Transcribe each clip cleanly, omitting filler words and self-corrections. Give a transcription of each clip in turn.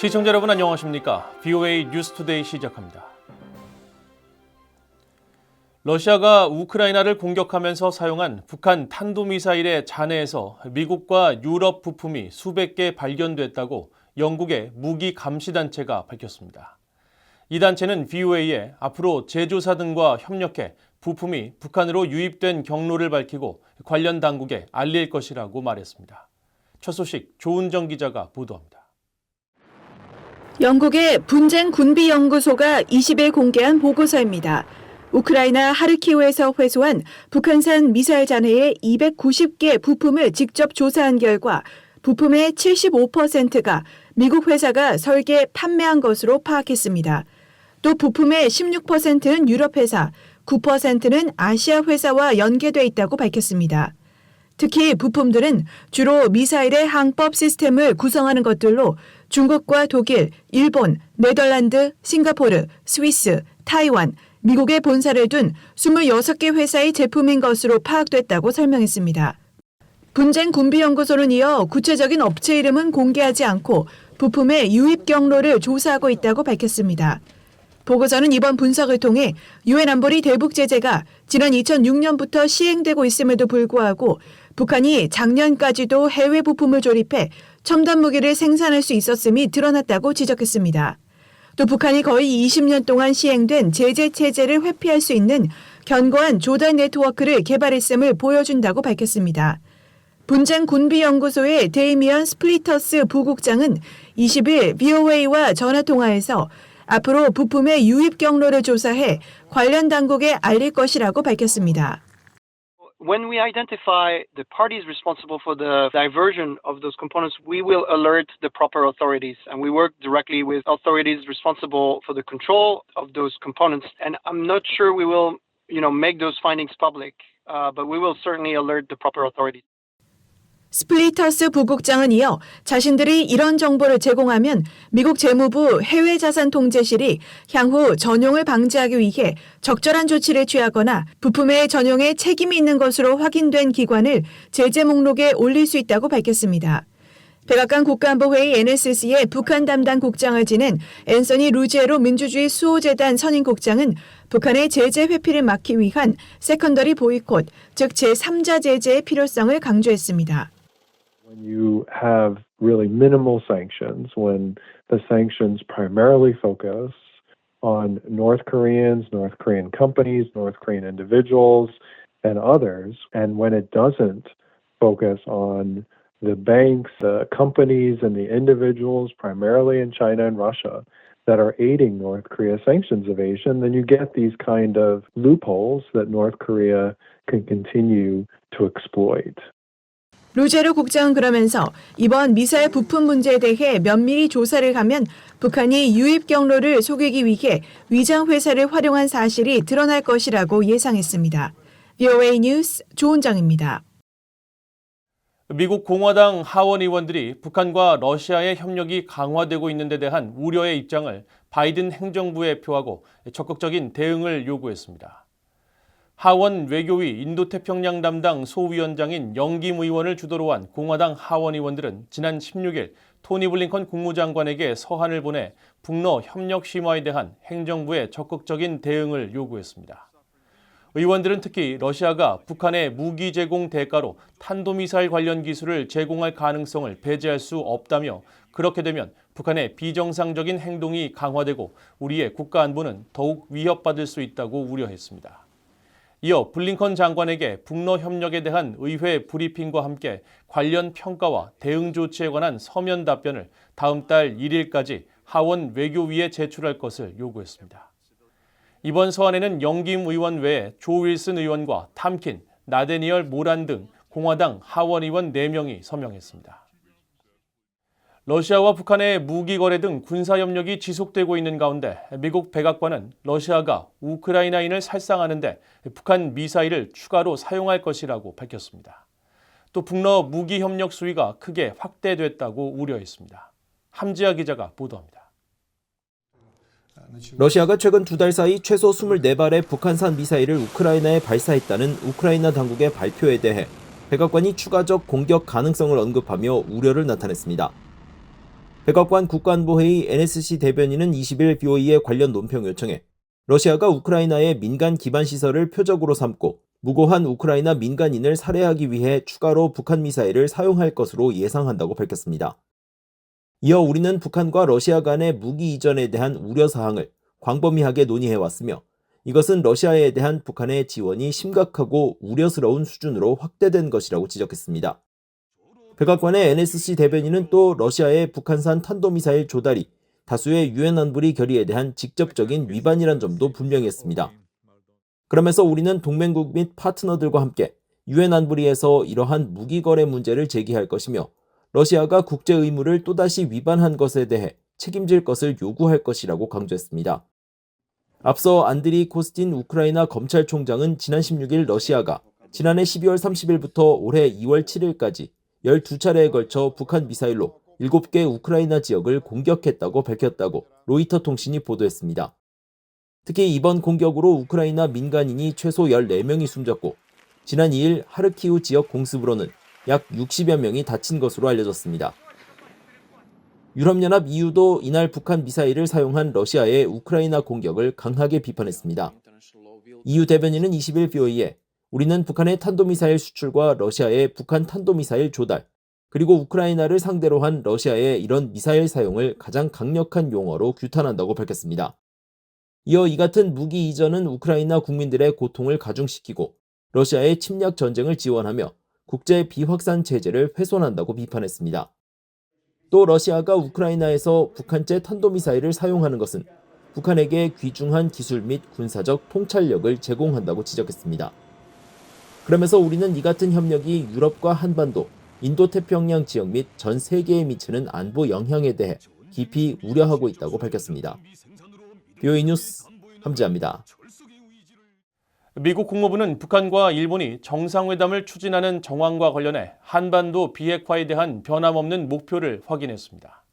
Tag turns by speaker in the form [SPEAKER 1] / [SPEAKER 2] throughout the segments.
[SPEAKER 1] 시청자 여러분 안녕하십니까? VOA 뉴스투데이 시작합니다. 러시아가 우크라이나를 공격하면서 사용한 북한 탄도미사일의 잔해에서 미국과 유럽 부품이 수백 개 발견됐다고 영국의 무기 감시단체가 밝혔습니다. 이 단체는 VOA에 앞으로 제조사 등과 협력해 부품이 북한으로 유입된 경로를 밝히고 관련 당국에 알릴 것이라고 말했습니다. 첫 소식 조은정 기자가 보도합니다.
[SPEAKER 2] 영국의 분쟁 군비연구소가 20일 공개한 보고서입니다. 우크라이나 하르키우에서 회수한 북한산 미사일 잔해의 290개 부품을 직접 조사한 결과 부품의 75%가 미국 회사가 설계, 판매한 것으로 파악했습니다. 또 부품의 16%는 유럽 회사, 9%는 아시아 회사와 연계돼 있다고 밝혔습니다. 특히 부품들은 주로 미사일의 항법 시스템을 구성하는 것들로 중국과 독일, 일본, 네덜란드, 싱가포르, 스위스, 타이완, 미국에 본사를 둔 26개 회사의 제품인 것으로 파악됐다고 설명했습니다. 분쟁 군비연구소는 이어 구체적인 업체 이름은 공개하지 않고 부품의 유입 경로를 조사하고 있다고 밝혔습니다. 보고서는 이번 분석을 통해 유엔 안보리 대북 제재가 지난 2006년부터 시행되고 있음에도 불구하고 북한이 작년까지도 해외 부품을 조립해 첨단 무기를 생산할 수 있었음이 드러났다고 지적했습니다. 또 북한이 거의 20년 동안 시행된 제재 체제를 회피할 수 있는 견고한 조달 네트워크를 개발했음을 보여준다고 밝혔습니다. 분쟁 군비연구소의 데이미언 스플리터스 부국장은 20일 VOA와 전화통화에서 앞으로 부품의 유입 경로를 조사해 관련 당국에 알릴 것이라고 밝혔습니다.
[SPEAKER 3] When we identify the parties responsible for the diversion of those components, we will alert the proper authorities, and we work directly with authorities responsible for the control of those components. And I'm not sure we will, make those findings public, but we will certainly alert the proper authorities.
[SPEAKER 2] 스플리터스 부국장은 이어 자신들이 이런 정보를 제공하면 미국 재무부 해외자산통제실이 향후 전용을 방지하기 위해 적절한 조치를 취하거나 부품의 전용에 책임이 있는 것으로 확인된 기관을 제재 목록에 올릴 수 있다고 밝혔습니다. 백악관 국가안보회의 NSC의 북한 담당 국장을 지낸 앤서니 루지에로 민주주의 수호재단 선임국장은 북한의 제재 회피를 막기 위한 세컨더리 보이콧, 즉 제3자 제재의 필요성을 강조했습니다.
[SPEAKER 4] When you have really minimal sanctions, when the sanctions primarily focus on North Koreans, North Korean companies, North Korean individuals, and others, and when it doesn't focus on the banks, the companies, and the individuals, primarily in China and Russia, that are aiding North Korea's sanctions evasion, then you get these kind of loopholes that North Korea can continue to exploit.
[SPEAKER 2] 루제르 국장은 그러면서 이번 미사일 부품 문제에 대해 면밀히 조사를 하면 북한이 유입 경로를 속이기 위해 위장 회사를 활용한 사실이 드러날 것이라고 예상했습니다. VOA 뉴스 조은정입니다.
[SPEAKER 1] 미국 공화당 하원 의원들이 북한과 러시아의 협력이 강화되고 있는 데 대한 우려의 입장을 바이든 행정부에 표하고 적극적인 대응을 요구했습니다. 하원 외교위 인도태평양 담당 소위원장인 영김 의원을 주도로 한 공화당 하원 의원들은 지난 16일 토니 블링컨 국무장관에게 서한을 보내 북러 협력 심화에 대한 행정부의 적극적인 대응을 요구했습니다. 의원들은 특히 러시아가 북한의 무기 제공 대가로 탄도미사일 관련 기술을 제공할 가능성을 배제할 수 없다며 그렇게 되면 북한의 비정상적인 행동이 강화되고 우리의 국가 안보는 더욱 위협받을 수 있다고 우려했습니다. 이어 블링컨 장관에게 북러 협력에 대한 의회 브리핑과 함께 관련 평가와 대응 조치에 관한 서면 답변을 다음 달 1일까지 하원 외교위에 제출할 것을 요구했습니다. 이번 서한에는 영김 의원 외에 조 윌슨 의원과 탐킨, 나데니얼 모란 등 공화당 하원 의원 4명이 서명했습니다. 러시아와 북한의 무기 거래 등 군사 협력이 지속되고 있는 가운데 미국 백악관은 러시아가 우크라이나인을 살상하는 데 북한 미사일을 추가로 사용할 것이라고 밝혔습니다. 또 북러 무기 협력 수위가 크게 확대됐다고 우려했습니다. 함지아 기자가 보도합니다.
[SPEAKER 5] 러시아가 최근 2달 사이 최소 24발의 북한산 미사일을 우크라이나에 발사했다는 우크라이나 당국의 발표에 대해 백악관이 추가적 공격 가능성을 언급하며 우려를 나타냈습니다. 백악관 국가안보회의 NSC 대변인은 20일 VOA의 관련 논평 요청에 러시아가 우크라이나의 민간 기반 시설을 표적으로 삼고 무고한 우크라이나 민간인을 살해하기 위해 추가로 북한 미사일을 사용할 것으로 예상한다고 밝혔습니다. 이어 우리는 북한과 러시아 간의 무기 이전에 대한 우려사항을 광범위하게 논의해왔으며 이것은 러시아에 대한 북한의 지원이 심각하고 우려스러운 수준으로 확대된 것이라고 지적했습니다. 백악관의 NSC 대변인은 또 러시아의 북한산 탄도미사일 조달이 다수의 유엔 안보리 결의에 대한 직접적인 위반이란 점도 분명히 했습니다. 그러면서 우리는 동맹국 및 파트너들과 함께 유엔 안보리에서 이러한 무기 거래 문제를 제기할 것이며 러시아가 국제 의무를 또다시 위반한 것에 대해 책임질 것을 요구할 것이라고 강조했습니다. 앞서 안드리 코스틴 우크라이나 검찰총장은 지난 16일 러시아가 지난해 12월 30일부터 올해 2월 7일까지 12차례에 걸쳐 북한 미사일로 7개 우크라이나 지역을 공격했다고 밝혔다고 로이터 통신이 보도했습니다. 특히 이번 공격으로 우크라이나 민간인이 최소 14명이 숨졌고 지난 2일 하르키우 지역 공습으로는 약 60여 명이 다친 것으로 알려졌습니다. 유럽연합 EU도 이날 북한 미사일을 사용한 러시아의 우크라이나 공격을 강하게 비판했습니다. EU 대변인은 20일 VOA에 우리는 북한의 탄도미사일 수출과 러시아의 북한 탄도미사일 조달, 그리고 우크라이나를 상대로 한 러시아의 이런 미사일 사용을 가장 강력한 용어로 규탄한다고 밝혔습니다. 이어 이 같은 무기 이전은 우크라이나 국민들의 고통을 가중시키고 러시아의 침략 전쟁을 지원하며 국제 비확산 체제를 훼손한다고 비판했습니다. 또 러시아가 우크라이나에서 북한제 탄도미사일을 사용하는 것은 북한에게 귀중한 기술 및 군사적 통찰력을 제공한다고 지적했습니다. 그러면서 우리는 이 같은 협력이 유럽과 한반도, 인도태평양 지역 및 전 세계에 미치는 안보 영향에 대해 깊이 우려하고 있다고 밝혔습니다. VOA 뉴스 함지아입니다.
[SPEAKER 1] 미국 국무부는 북한과 일본이 정상회담을 추진하는 정황과 관련해 한반도 비핵화에 대한 변함없는 목표를 확인했습니다.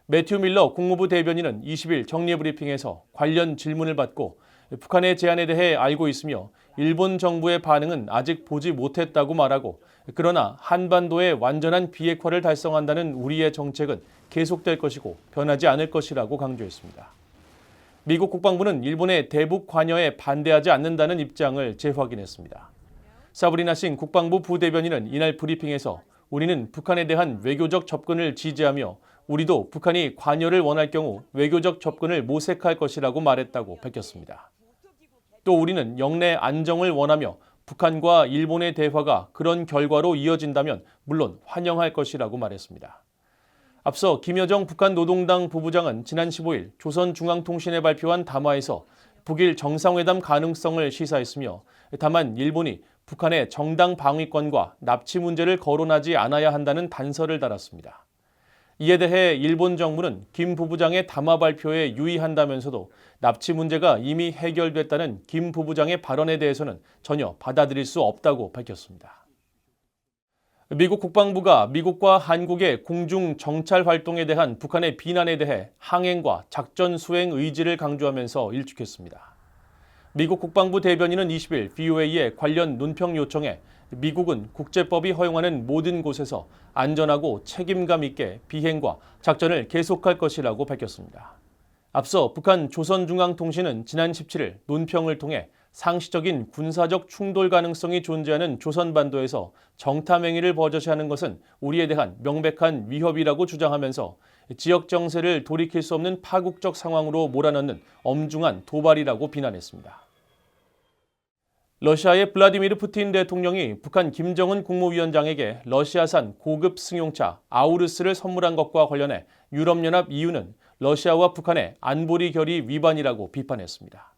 [SPEAKER 1] 매튜 밀러 국무부 대변인은 20일 정례브리핑에서 관련 질문을 받고 북한의 제안에 대해 알고 있으며 일본 정부의 반응은 아직 보지 못했다고 말하고 그러나 한반도의 완전한 비핵화를 달성한다는 우리의 정책은 계속될 것이고 변하지 않을 것이라고 강조했습니다. 미국 국방부는 일본의 대북 관여에 반대하지 않는다는 입장을 재확인했습니다. 사브리나 싱 국방부 부대변인은 이날 브리핑에서 우리는 북한에 대한 외교적 접근을 지지하며 우리도 북한이 관여를 원할 경우 외교적 접근을 모색할 것이라고 말했다고 밝혔습니다. 또 우리는 영내 안정을 원하며 북한과 일본의 대화가 그런 결과로 이어진다면 물론 환영할 것이라고 말했습니다. 앞서 김여정 북한 노동당 부부장은 지난 15일 조선중앙통신에 발표한 담화에서 북일 정상회담 가능성을 시사했으며 다만 일본이 북한의 정당 방위권과 납치 문제를 거론하지 않아야 한다는 단서를 달았습니다. 이에 대해 일본 정부는 김 부부장의 담화 발표에 유의한다면서도 납치 문제가 이미 해결됐다는 김 부부장의 발언에 대해서는 전혀 받아들일 수 없다고 밝혔습니다. 미국 국방부가 미국과 한국의 공중 정찰 활동에 대한 북한의 비난에 대해 항행과 작전 수행 의지를 강조하면서 일축했습니다. 미국 국방부 대변인은 20일 VOA의 관련 논평 요청에 미국은 국제법이 허용하는 모든 곳에서 안전하고 책임감 있게 비행과 작전을 계속할 것이라고 밝혔습니다. 앞서 북한 조선중앙통신은 지난 17일 논평을 통해 상시적인 군사적 충돌 가능성이 존재하는 조선반도에서 정탐행위를 버젓이하는 것은 우리에 대한 명백한 위협이라고 주장하면서 지역 정세를 돌이킬 수 없는 파국적 상황으로 몰아넣는 엄중한 도발이라고 비난했습니다. 러시아의 블라디미르 푸틴 대통령이 북한 김정은 국무위원장에게 러시아산 고급 승용차 아우르스를 선물한 것과 관련해 유럽연합 EU는 러시아와 북한의 안보리 결의 위반이라고 비판했습니다.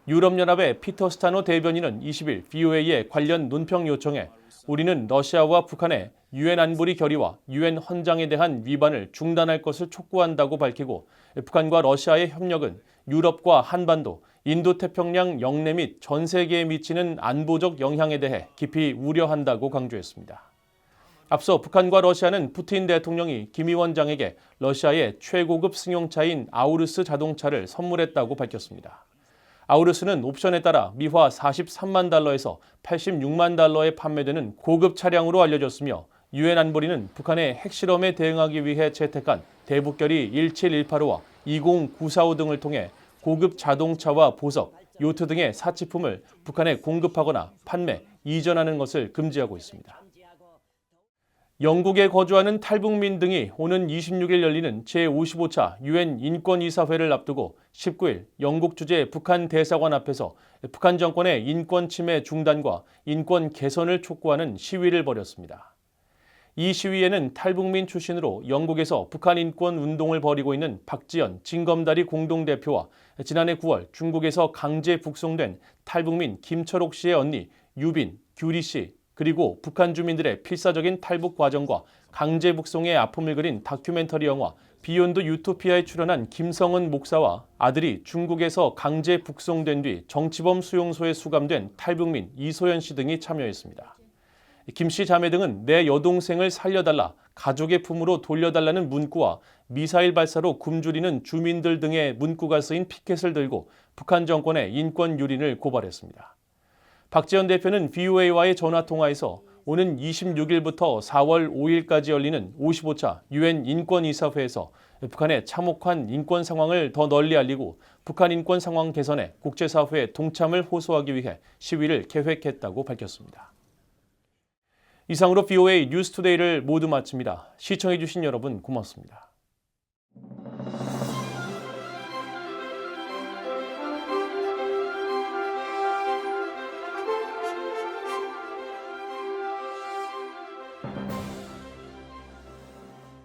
[SPEAKER 1] 유럽연합의 피터 스타노 대변인은 20일 VOA의 관련 논평 요청에 우리는 러시아와 북한의 유엔 안보리 결의와 유엔 헌장에 대한 위반을 중단할 것을 촉구한다고 밝히고 북한과 러시아의 협력은 유럽과 한반도, 인도태평양 영내 및 전 세계에 미치는 안보적 영향에 대해 깊이 우려한다고 강조했습니다. 앞서 북한과 러시아는 푸틴 대통령이 김 위원장에게 러시아의 최고급 승용차인 아우르스 자동차를 선물했다고 밝혔습니다. 아우르스는 옵션에 따라 미화 43만 달러에서 86만 달러에 판매되는 고급 차량으로 알려졌으며 유엔 안보리는 북한의 핵실험에 대응하기 위해 채택한 대북결의 17185와 20945 등을 통해 고급 자동차와 보석, 요트 등의 사치품을 북한에 공급하거나 판매, 이전하는 것을 금지하고 있습니다. 영국에 거주하는 탈북민 등이 오는 26일 열리는 제55차 유엔 인권이사회를 앞두고 19일 영국주재 북한 대사관 앞에서 북한 정권의 인권 침해 중단과 인권 개선을 촉구하는 시위를 벌였습니다. 이 시위에는 탈북민 출신으로 영국에서 북한 인권 운동을 벌이고 있는 박지연 진검다리 공동대표와 지난해 9월 중국에서 강제 북송된 탈북민 김철옥 씨의 언니 유빈, 규리 씨, 그리고 북한 주민들의 필사적인 탈북 과정과 강제 북송의 아픔을 그린 다큐멘터리 영화 비욘드 유토피아에 출연한 김성은 목사와 아들이 중국에서 강제 북송된 뒤 정치범 수용소에 수감된 탈북민 이소연 씨 등이 참여했습니다. 김 씨 자매 등은 내 여동생을 살려달라, 가족의 품으로 돌려달라는 문구와 미사일 발사로 굶주리는 주민들 등의 문구가 쓰인 피켓을 들고 북한 정권의 인권 유린을 고발했습니다. 박지연 대표는 VOA와의 전화통화에서 오는 26일부터 4월 5일까지 열리는 55차 유엔 인권이사회에서 북한의 참혹한 인권 상황을 더 널리 알리고 북한 인권 상황 개선에 국제사회의 동참을 호소하기 위해 시위를 계획했다고 밝혔습니다. 이상으로 VOA 뉴스투데이를 모두 마칩니다. 시청해주신 여러분 고맙습니다.